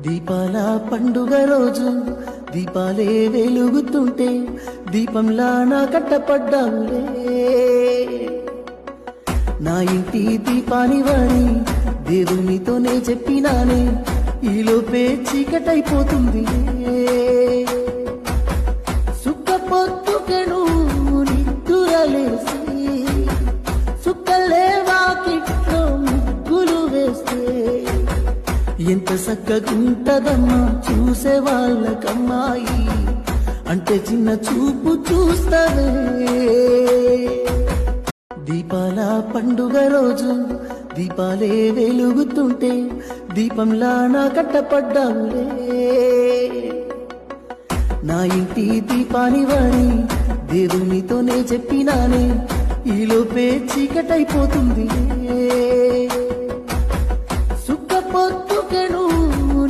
దీపాల పండుగ రోజు దీపాలే వెలుగుతుంటే దీపంలా నా కట్టపడ్డావులే. నా ఇంటి దీపాని వారి దేవునితోనే చెప్పినానే, ఈలోపే చీకటైపోతుంది. సుక్కపొత్తుకెను నిద్దురలేసి సుక్కలే వాకిట్లో ముగ్గులు వేస్తే ఎంత చక్కగుంటదమ్మా చూసే వాళ్ళకమ్మాయి, అంటే చిన్న చూపు చూస్తవే. దీపాల పండుగ రోజు దీపాలే వెలుగుతుంటే దీపంలా నా కట్టపడ్డావులే. నా ఇంటి దీపాని వారి దేవునితోనే చెప్పినానే, ఈలోపే చీకటైపోతుంది. సుక్కపొత్తు